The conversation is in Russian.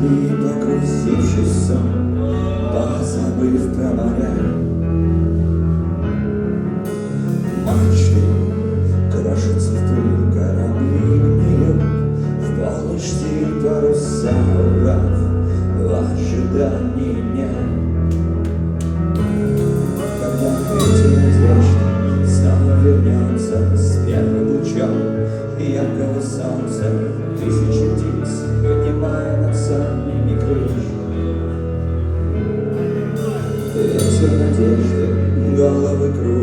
Погрузившись в сон, позабыв про моря, мачты крошатся в пыль, корабли гниют, в полночь стиль паруса урав в ожидании дня. Когда эти надежды снова вернется с первым лучом яркого солнца, тысячи птиц, поднимая над самими крыши. Эти надежды головы кружат.